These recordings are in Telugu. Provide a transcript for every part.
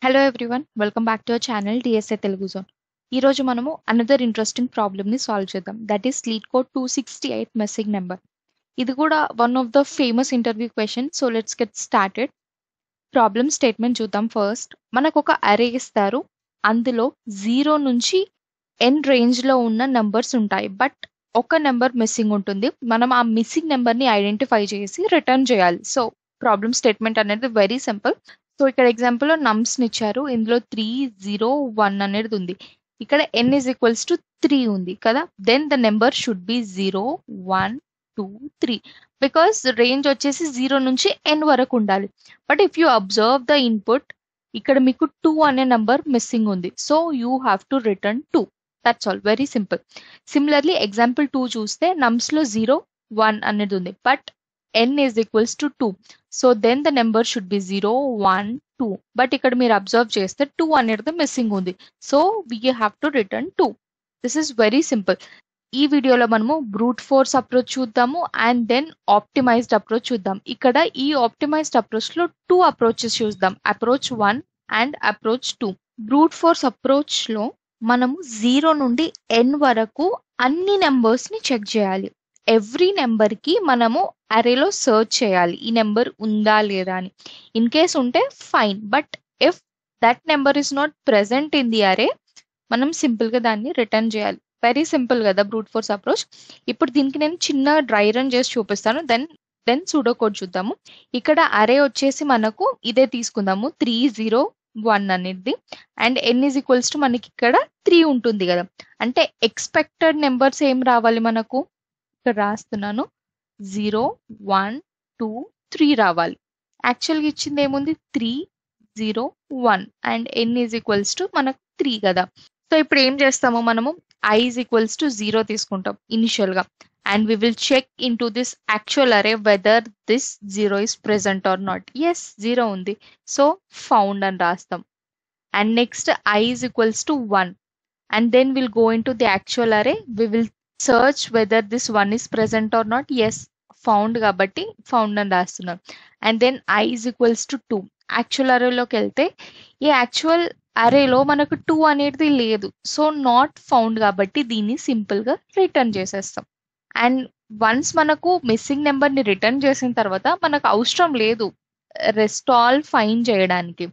Hello everyone welcome back to our channel DSA Telugu zone. ఈ రోజు మనము అనదర్ ఇంట్రెస్టింగ్ ప్రాబ్లమ్ ని సాల్వ్ చేద్దాం. That is lead code 268 missing number. ఇది కూడా one of the famous interview question. So let's get started. Problem statement చూద్దాం. ఫస్ట్ మనకు ఒక అరే ఇస్తారు. అందులో 0 నుంచి n రేంజ్ లో ఉన్న నెంబర్స్ ఉంటాయి. బట్ ఒక నెంబర్ మిస్సింగ్ ఉంటుంది. మనం ఆ మిస్సింగ్ నెంబర్ ని ఐడెంటిఫై చేసి రిటర్న్ చేయాలి. సో ప్రాబ్లమ్ స్టేట్మెంట్ అనేది వెరీ సింపుల్. సో ఇక్కడ ఎగ్జాంపుల్ లో నమ్స్ ని ఇచ్చారు. ఇందులో 3, 0, 1 అనేది ఉంది. ఇక్కడ n is equals to 3 ఉంది కదా. Then the number should be 0, 1, 2, 3 because range వచ్చేసి 0 నుంచి n వరకు ఉండాలి. But if you observe the input, ఇక్కడ మీకు 2 అనే నెంబర్ మిస్సింగ్ ఉంది. So you have to return 2. That's all, very simple. Similarly example 2 చూస్తే నమ్స్ లో 0, 1 అనేది ఉంది. But n is equals to 2. So then the number should be 0, 1, 2. But ఇక్కడ మీరు అబ్జర్వ్ చేస్తే 2 అనేది మిస్సింగ్ ఉంది. So we have to return 2. This is very simple. ఈ వీడియోలో మనము బ్రూట్ ఫోర్స్ అప్రోచ్ చూద్దాము అండ్ దెన్ ఆప్టిమైజ్డ్ అప్రోచ్ చూద్దాం. ఇక్కడ ఈ ఆప్టిమైజ్డ్ అప్రోచ్ లో 2 అప్రోచెస్ చూద్దాం. Approach 1 and approach 2. Brute force approach లో మనము 0 నుండి n వరకు అన్ని నెంబర్స్ ని చెక్ చేయాలి. ఎవ్రీ నెంబర్ కి మనము అరేలో సర్చ్ చేయాలి ఈ నెంబర్ ఉందా లేదా అని. ఇన్ కేస్ ఉంటే fine, but if that number is not present in the అరే, మనం సింపుల్ గా దాన్ని రిటర్న్ చేయాలి. వెరీ సింపుల్ కదా బ్రూట్ ఫోర్స్ అప్రోచ్. ఇప్పుడు దీనికి నేను చిన్న డ్రై రన్ చేసి చూపిస్తాను. దెన్ సూడో కోడ్ చూద్దాము. ఇక్కడ అరే వచ్చేసి మనకు ఇదే తీసుకుందాము, 3, 0, 1 అనేది. And n is equals to మనకి ఇక్కడ 3 ఉంటుంది కదా. అంటే ఎక్స్పెక్టెడ్ నెంబర్స్ ఏం రావాలి మనకు, ఇక్కడ రాస్తున్నాను, 0, 1, 2, 3 రావాలి. యాక్చువల్గా ఇచ్చింది ఏముంది, 3, 0, 1 and n is equals to మనకు 3 కదా. సో ఇప్పుడు ఏం చేస్తాము, మనము i ఈజ్ ఈక్వల్స్ టు 0 తీసుకుంటాం ఇనిషియల్ గా. And we will check into this actual array whether this 0 is present or not. Yes, 0 ఉంది. సో ఫౌండ్ అని రాస్తాం. And next i is equals to 1 and then will go into the actual array. We will search whether this 1 is present or not. yes, found కాబట్టి found అని రాస్తున్నాం. And then i is equals to 2. Actual అరేలోకి వెళ్తే ఈ యాక్చువల్ అరేలో మనకు 2 అనేది లేదు. సో నాట్ ఫౌండ్ కాబట్టి దీన్ని సింపుల్ గా రిటర్న్ చేసేస్తాం. అండ్ వన్స్ మనకు మిస్సింగ్ నెంబర్ ని రిటర్న్ చేసిన తర్వాత మనకు అవసరం లేదు రెస్ట్ ఆల్ ఫైన్ చేయడానికి.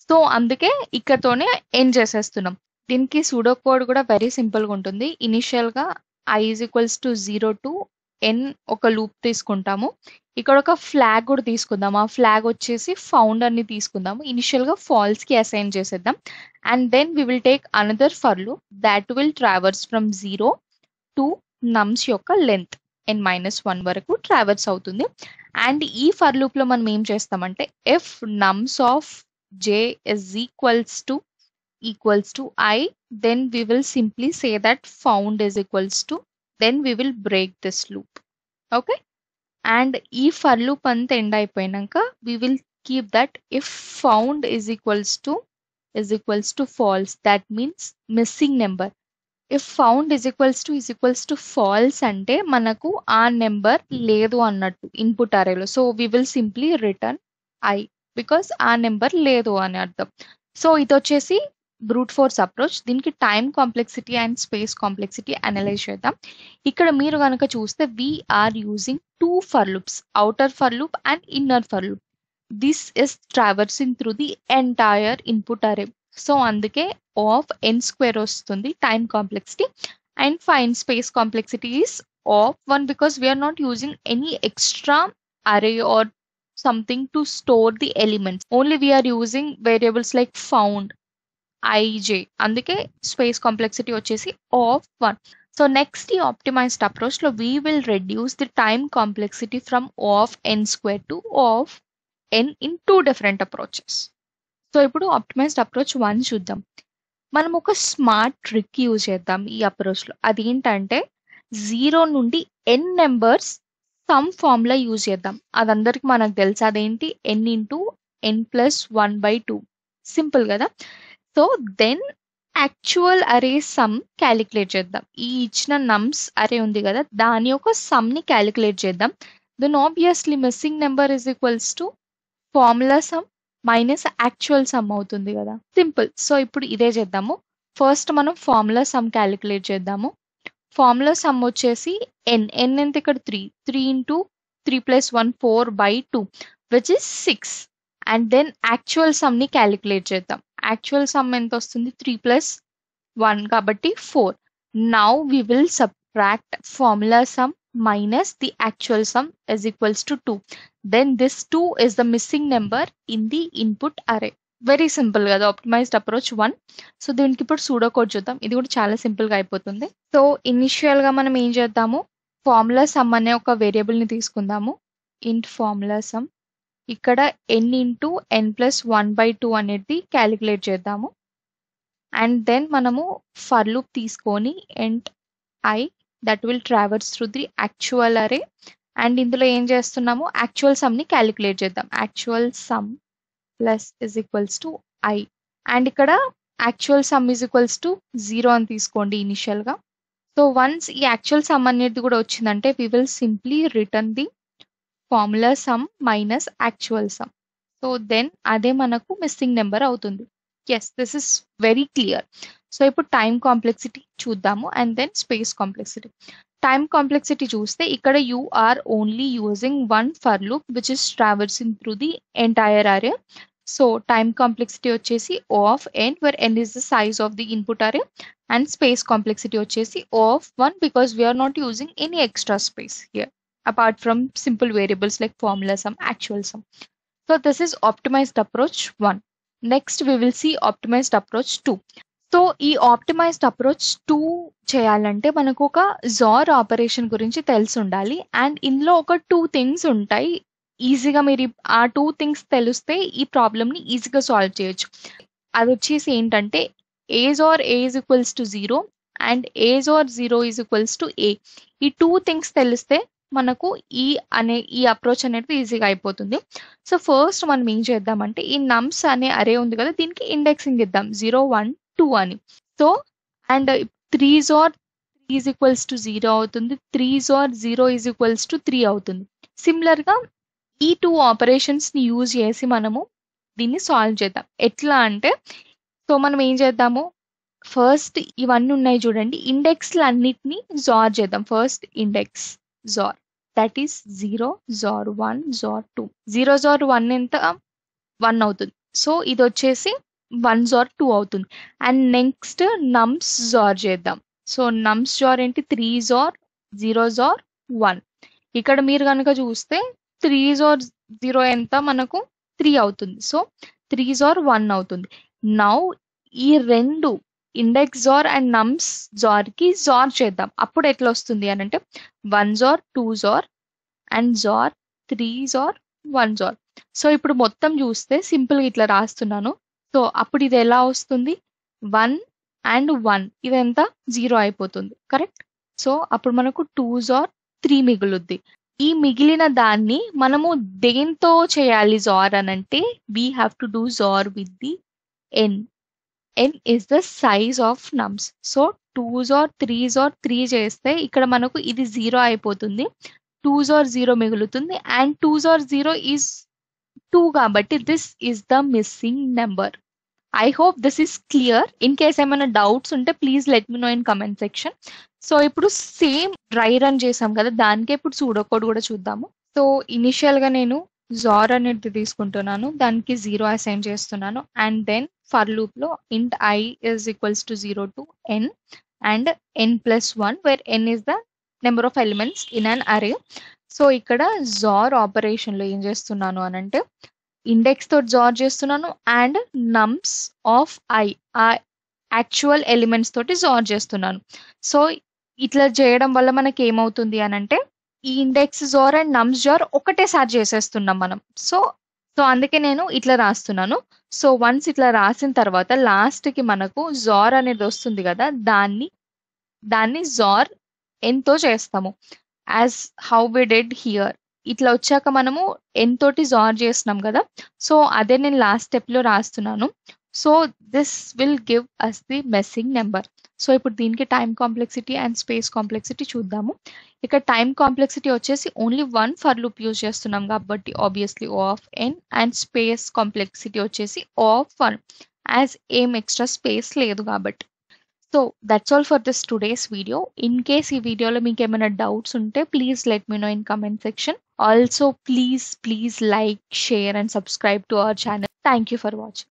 సో అందుకే ఇక్కడతోనే ఎండ్ చేసేస్తున్నాం. దీనికి సూడో కోడ్ కూడా వెరీ సింపుల్ గా ఉంటుంది. ఇనిషియల్ గా i is equals to 0 to n ఒక లూప్ తీసుకుంటాము. ఇక్కడ ఒక ఫ్లాగ్ కూడా తీసుకుందాం. ఆ ఫ్లాగ్ వచ్చేసి ఫౌండ్ అని తీసుకుందాము. ఇనిషియల్ గా ఫాల్స్ కి అసైన్ చేసేద్దాం. And then we will take another for loop that will traverse from 0 to nums యొక్క లెంత్ n-1 వరకు ట్రావర్స్ అవుతుంది. అండ్ ఈ ఫర్ లూప్ లో మనం ఏం చేస్తామంటే, if నమ్స్ of j is equals to I, then we will simply say that found is equals to, then we will break this loop. Okay, and ఈ for loop అంతా ఎండ్ అయిపోయినాక we will keep that if found is equals to false, that means missing number. if found is equals to false అంటే మనకు ఆ నెంబర్ లేదు అన్నట్టు ఇన్పుట్ అరేలో. So we will simply return I because ఆ నెంబర్ లేదు అని అర్థం. సో ఇది వచ్చేసి బ్రూట్ ఫోర్స్ అప్రోచ్. దీనికి time complexity and space complexity analyse చేద్దాం. ఇక్కడ మీరు కనుక చూస్తే we're using 2 for loops, outer for loop and inner for loop. This is traversing through the entire input array. So అందుకే ఆఫ్ n² వస్తుంది time complexity. And fine space complexity is of 1 because we are not using any extra array or something to store the elements. Only we are using variables like found, ij. అందుకే స్పేస్ కాంప్లెక్సిటీ వచ్చేసి ఆఫ్ 1. సో నెక్స్ట్ ఈ ఆప్టిమైజ్డ్ అప్రోచ్ లో we will reduce the time complexity from of n² to of n in 2 different approaches. So ఇప్పుడు ఆప్టిమైజ్డ్ అప్రోచ్ 1 చూద్దాం. మనం ఒక స్మార్ట్ ట్రిక్ యూజ్ చేద్దాం ఈ అప్రోచ్ లో. అదేంటంటే 0 నుండి n numbers sum formula use చేద్దాం. అదందరికి మనకు తెలుసు. అదేంటి, n ఇంటూ n+1/2. సింపుల్ కదా. సో దెన్ యాక్చువల్ అరే సమ్ క్యాలిక్యులేట్ చేద్దాం. ఈ ఇచ్చిన నమ్స్ అరే ఉంది కదా, దాని యొక్క సమ్ ని క్యాలిక్యులేట్ చేద్దాం. Then obviously missing number is equals to formula sum minus actual sum అవుతుంది కదా, సింపుల్. సో ఇప్పుడు ఇదే చేద్దాము. ఫస్ట్ మనం ఫార్ములా సమ్ క్యాలిక్యులేట్ చేద్దాము. ఫార్ములా సమ్ వచ్చేసి ఎన్ ఎంత ఇక్కడ 3 into 3 plus 1 4/2 which is 6. And then actual sum ని క్యాలిక్యులేట్ చేద్దాం. యాక్చువల్ సమ్ ఎంత వస్తుంది, 3 ప్లస్ 1 కాబట్టి 4. Now we will subtract formula sum minus the actual sum is equals to 2. Then this 2 is the missing number in the input array. Very simple కదా, ఆప్టిమైజ్డ్ అప్రోచ్ 1. సో దీనికి ఇప్పుడు సూడో కోడ్ చూద్దాం. ఇది కూడా చాలా సింపుల్ గా అయిపోతుంది. సో ఇనిషియల్ గా మనం ఏం చేద్దాము, ఫార్ములా సమ్ అనే ఒక వేరియబుల్ ని తీసుకుందాము. ఇంట్ ఫార్ములా సమ్, ఇక్కడ n ఇంటూ n ప్లస్ 1/2 అనేది క్యాలిక్యులేట్ చేద్దాము. అండ్ దెన్ మనము ఫర్ లూప్ తీసుకొని int I that will traverse through the actual array. And ఇందులో ఏం చేస్తున్నాము, యాక్చువల్ సమ్ ని క్యాలిక్యులేట్ చేద్దాం. Actual sum plus is equals to I. And ఇక్కడ actual sum is equals to 0 అని తీసుకోండి ఇనిషియల్ గా. సో వన్స్ ఈ యాక్చువల్ సమ్ అనేది కూడా వచ్చిందంటే we will simply return the formula sum minus actual sum. So then అదే మనకు మిస్సింగ్ నెంబర్ అవుతుంది. Yes, this is very clear. So ఇప్పుడు టైం కాంప్లెక్సిటీ చూద్దాము and then space complexity. Time complexity చూస్తే ఇక్కడ you are only using one for loop which is traversing through the entire array. So time complexity వచ్చేసి O of n where n is the size of the input array, and space complexity వచ్చేసి O of 1 because we are not using any extra space here apart from simple variables like formula sum, actual sum. So this is optimized approach 1. Next we will see optimized approach 2. So ఈ ఆప్టిమైజ్డ్ అప్రోచ్ 2 చేయాలంటే మనకు ఒక జార్ ఆపరేషన్ గురించి తెలిసి ఉండాలి. అండ్ ఇందులో ఒక 2 థింగ్స్ ఉంటాయి. ఈజీగా మీరు ఆ 2 థింగ్స్ తెలిస్తే ఈ ప్రాబ్లమ్ని ఈజీగా సాల్వ్ చేయొచ్చు. అది వచ్చేసి ఏంటంటే age or A is equals to 0 and age or 0 is equals to A. ఈ 2 థింగ్స్ తెలిస్తే మనకు ఈ అప్రోచ్ అనేది ఈజీగా అయిపోతుంది. సో ఫస్ట్ మనం ఏం చేద్దామంటే ఈ నమ్స్ అనే అరే ఉంది కదా, దీనికి ఇండెక్సింగ్ ఇద్దాం 0 1 2 అని. So and 3 or 3 is equals to 0 అవుతుంది, 3 ఆర్ 0 ఈజ్ ఈక్వల్స్ టు 3 అవుతుంది. సిమిలర్ గా ఈ 2 ఆపరేషన్స్ ని యూజ్ చేసి మనము దీన్ని సాల్వ్ చేద్దాం. ఎట్లా అంటే, సో మనం ఏం చేద్దాము, ఫస్ట్ ఇవన్నీ ఉన్నాయి చూడండి, ఇండెక్స్లు అన్నిటిని జార్ చేద్దాం. First index XOR, that is 0 XOR 1 XOR 2. 0 XOR 1 ఎంత 1 అవుతుంది. సో ఇది వచ్చేసి 1 జార్ 2 అవుతుంది. అండ్ నెక్స్ట్ నమ్స్ జార్ చేద్దాం. సో నమ్స్ జార్ ఏంటి, 3 జార్ 0 జార్ 1. ఇక్కడ మీరు కనుక చూస్తే 3 జార్ 0 ఎంత మనకు 3 అవుతుంది. సో 3 జార్ 1 అవుతుంది. నౌ ఈ రెండు index XOR and nums XOR కి జార్ చేద్దాం. అప్పుడు ఎట్లా వస్తుంది అని అంటే 1 XOR 2 XOR and XOR 3 XOR 1 XOR. So ఇప్పుడు మొత్తం చూస్తే సింపుల్గా ఇట్లా రాస్తున్నాను. సో అప్పుడు ఇది ఎలా వస్తుంది, 1 అండ్ 1 ఇదంతా 0 అయిపోతుంది, కరెక్ట్. సో అప్పుడు మనకు 2 జార్ 3 మిగులుద్ది. ఈ మిగిలిన దాన్ని మనము దేంతో చేయాలి జార్ అని అంటే we have to do XOR with the n. n is the size of nums. So 2 XOR 3 XOR 3 చేస్తే ఇక్కడ మనకు ఇది 0 అయిపోతుంది, 2 జార్ 0 మిగులుతుంది అండ్ 2 జార్ 0 ఈజ్ 2 కాబట్టి this is the missing number. I hope this is clear. In case ఏమైనా డౌట్స్ ఉంటే please let me know in comment section. So ఇప్పుడు సేమ్ డ్రై రన్ చేసాం కదా, దానికే ఇప్పుడు సూడో కోడ్ కూడా చూద్దాము. సో ఇనిషియల్ గా నేను జార్ అనేది తీసుకుంటున్నాను, దానికి 0 అసైన్ చేస్తున్నాను. అండ్ దెన్ ఫర్ లూప్ లో ఇంట్ I is equals to 0 to n and n plus 1 where n is the number of elements in an array. So ఇక్కడ జార్ ఆపరేషన్ లో ఏం చేస్తున్నాను అని అంటే ఇండెక్స్ తోటి జార్ చేస్తున్నాను అండ్ నమ్స్ ఆఫ్ I ఆ యాక్చువల్ ఎలిమెంట్స్ తోటి జార్ చేస్తున్నాను. సో ఇట్లా చేయడం వల్ల మనకి ఏమవుతుంది అని అంటే ఈ index XOR and nums XOR ఒకటేసారి చేసేస్తున్నాం మనం. సో అందుకే నేను ఇట్లా రాస్తున్నాను. సో వన్స్ ఇట్లా రాసిన తర్వాత లాస్ట్ కి మనకు జార్ అనేది వస్తుంది కదా, దాన్ని జార్ ఎంతో చేస్తాము as how we did here. ఇట్లా వచ్చాక మనము n తోటి జార్ చేస్తున్నాం కదా, సో అదే నేను లాస్ట్ స్టెప్ లో రాస్తున్నాను. So this will give us the missing number. So ఇప్పుడు దీనికి time complexity and space complexity చూద్దాము. ఇక్కడ టైం కాంప్లెక్సిటీ వచ్చేసి only one for loop use చేస్తున్నాం కాబట్టి obviously O of n, and space complexity వచ్చేసి O of 1 యాజ్ ఏం ఎక్స్ట్రా స్పేస్ లేదు కాబట్టి. So that's all for this today's video. In case ఈ వీడియోలో మీకు ఏమైనా డౌట్స్ ఉంటే please let me know in comment section. Also please like, share and subscribe to our channel. Thank you for watching.